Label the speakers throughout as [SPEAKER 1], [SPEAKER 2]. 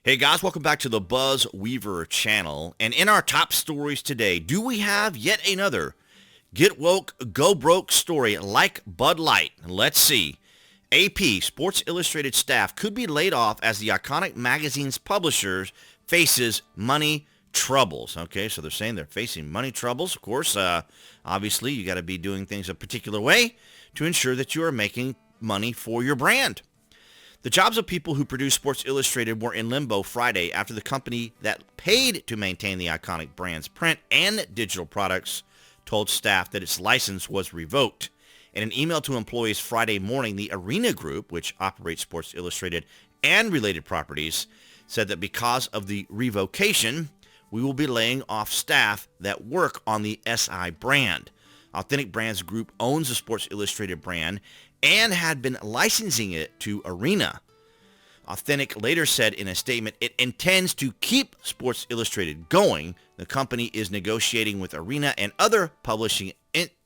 [SPEAKER 1] Hey guys, welcome back to the BuzWeaver channel. And in our top stories today, do we have yet another get woke, go broke story like Bud Light? Let's see. AP, Sports Illustrated staff could be laid off as the iconic magazine's publishers faces money troubles. Okay, so they're saying they're facing money troubles. Of course, obviously you got to be doing things a particular way to ensure that you are making money for your brand. The jobs of people who produce Sports Illustrated were in limbo Friday after the company that paid to maintain the iconic brand's print and digital products told staff that its license was revoked. In an email to employees Friday morning, the Arena Group, which operates Sports Illustrated and related properties, said that because of the revocation, we will be laying off staff that work on the SI brand. Authentic Brands Group owns the Sports Illustrated brand and had been licensing it to Arena. Authentic later said in a statement it intends to keep Sports Illustrated going. The company is negotiating with Arena and other publishing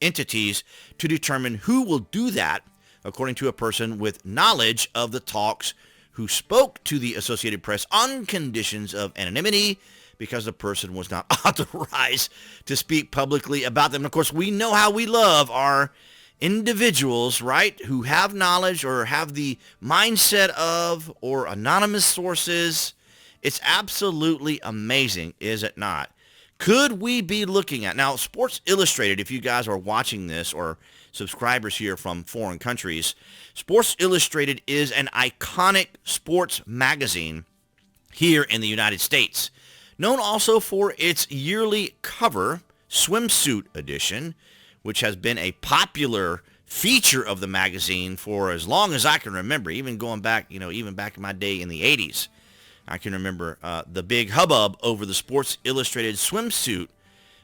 [SPEAKER 1] entities to determine who will do that, according to a person with knowledge of the talks who spoke to the Associated Press on conditions of anonymity because the person was not authorized to speak publicly about them. And of course, we know how we love our individuals, right, who have knowledge or have the mindset of or anonymous sources. It's absolutely amazing, is it not? Could we be looking at, now Sports Illustrated, if you guys are watching this or subscribers here from foreign countries, Sports Illustrated is an iconic sports magazine here in the United States, known also for its yearly cover, swimsuit edition, which has been a popular feature of the magazine for as long as I can remember, even going back, even back in my day in the 80s. I can remember the big hubbub over the Sports Illustrated swimsuit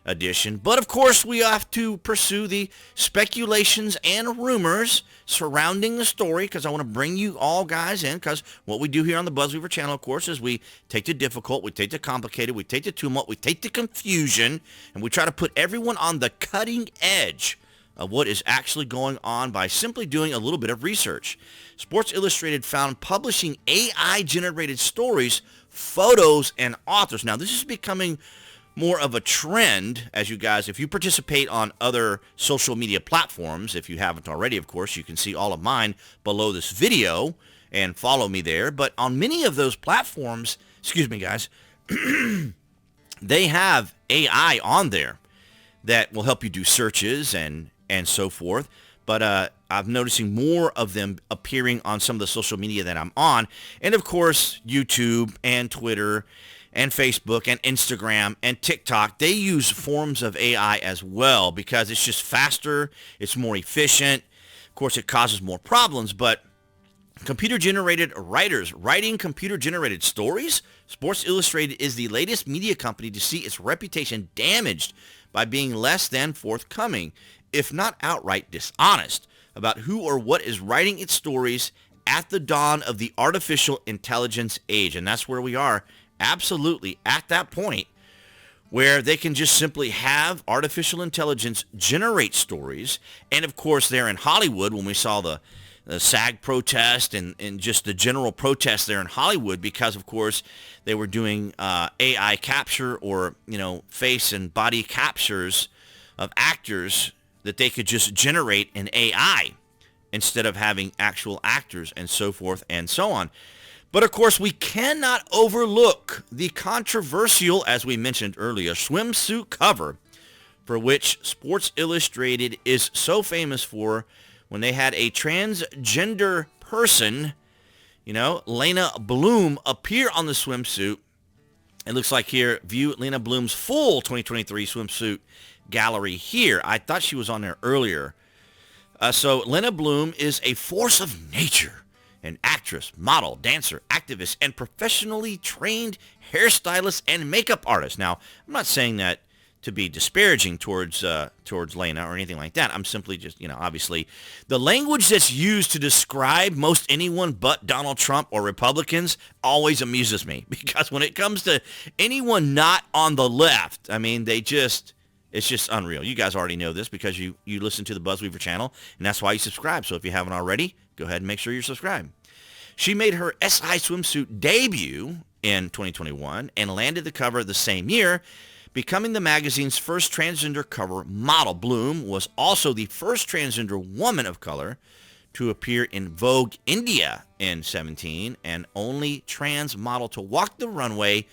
[SPEAKER 1] edition. But of course, we have to pursue the speculations and rumors surrounding the story because I want to bring you all guys in, because what we do here on the BuzWeaver channel, of course, is we take the difficult, we take the complicated, we take the tumult, we take the confusion, and we try to put everyone on the cutting edge of what is actually going on by simply doing a little bit of research. Sports Illustrated found publishing AI-generated stories, photos, and authors. Now, this is becoming more of a trend, as you guys, if you participate on other social media platforms, if you haven't already, of course, you can see all of mine below this video and follow me there. But on many of those platforms, excuse me, guys, they have AI on there that will help you do searches and so forth. But I'm noticing more of them appearing on some of the social media that I'm on. And of course, YouTube and Twitter and Facebook and Instagram and TikTok, they use forms of AI as well because it's just faster, it's more efficient. Of course, it causes more problems, but computer-generated writers writing computer-generated stories? Sports Illustrated is the latest media company to see its reputation damaged by being less than forthcoming, if not outright dishonest, about who or what is writing its stories at the dawn of the artificial intelligence age. And that's where we are, absolutely at that point where they can just simply have artificial intelligence generate stories. And of course, there in Hollywood, when we saw the SAG protest and just the general protest there in Hollywood, because of course they were doing AI capture or face and body captures of actors that they could just generate in AI instead of having actual actors and so forth and so on. But of course, we cannot overlook the controversial, as we mentioned earlier, swimsuit cover for which Sports Illustrated is so famous for when they had a transgender person, Leyna Bloom, appear on the swimsuit. It looks like here, view Leyna Bloom's full 2023 swimsuit gallery here. I thought she was on there earlier. So Leyna Bloom is a force of nature, an actress, model, dancer, activist, and professionally trained hairstylist and makeup artist. Now, I'm not saying that to be disparaging towards Leyna or anything like that. I'm simply just, obviously, the language that's used to describe most anyone but Donald Trump or Republicans always amuses me, because when it comes to anyone not on the left, I mean, it's just unreal. You guys already know this because you listen to the BuzWeaver channel, and that's why you subscribe. So if you haven't already, go ahead and make sure you're subscribed. She made her SI swimsuit debut in 2021 and landed the cover the same year, becoming the magazine's first transgender cover model. Bloom was also the first transgender woman of color to appear in Vogue India in 2017 and only trans model to walk the runway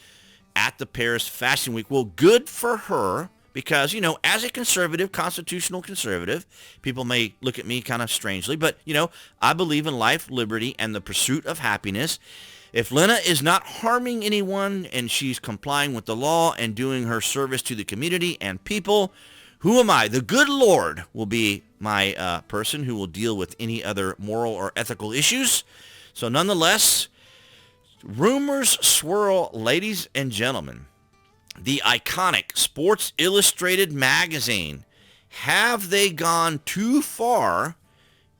[SPEAKER 1] at the Paris Fashion Week. Well, good for her, because, you know, as a conservative, constitutional conservative, people may look at me kind of strangely, but, you know, I believe in life, liberty, and the pursuit of happiness. If Leyna is not harming anyone and she's complying with the law and doing her service to the community and people, who am I? The good Lord will be my person who will deal with any other moral or ethical issues. So nonetheless, rumors swirl, ladies and gentlemen. The iconic Sports Illustrated magazine, have they gone too far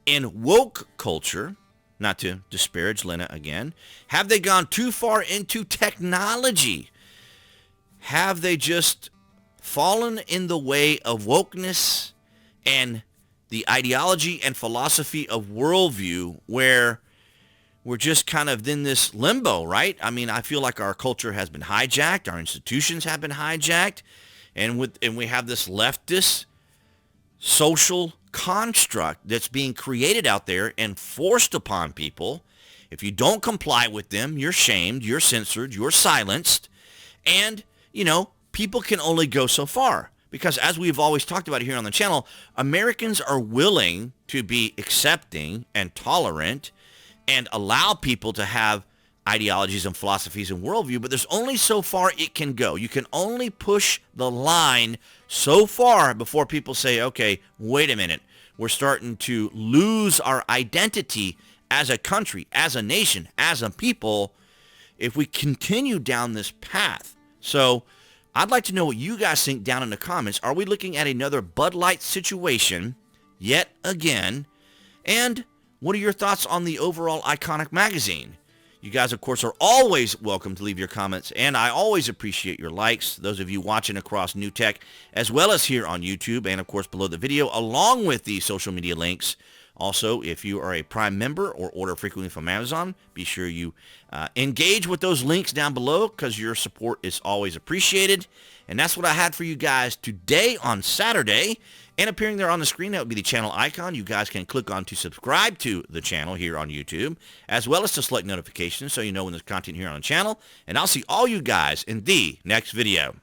[SPEAKER 1] in woke culture? Not to disparage Leyna again. Have they gone too far into technology? Have they just fallen in the way of wokeness and the ideology and philosophy of worldview, where we're just kind of in this limbo, right? I mean, I feel like our culture has been hijacked, our institutions have been hijacked, and we have this leftist social construct that's being created out there and forced upon people. If you don't comply with them, you're shamed, you're censored, you're silenced, and, you know, people can only go so far. Because as we've always talked about here on the channel, Americans are willing to be accepting and tolerant and allow people to have ideologies and philosophies and worldview, but there's only so far it can go. You can only push the line so far before people say, okay, wait a minute, we're starting to lose our identity as a country, as a nation, as a people, if we continue down this path. So I'd like to know what you guys think down in the comments. Are we looking at another Bud Light situation yet again? And what are your thoughts on the overall iconic magazine? You guys, of course, are always welcome to leave your comments, and I always appreciate your likes. Those of you watching across New Tech, as well as here on YouTube, and of course below the video, along with the social media links. Also, if you are a Prime member or order frequently from Amazon, be sure you engage with those links down below, because your support is always appreciated. And that's what I had for you guys today on Saturday. And appearing there on the screen, that would be the channel icon. You guys can click on to subscribe to the channel here on YouTube, as well as to select notifications so you know when there's content here on the channel. And I'll see all you guys in the next video.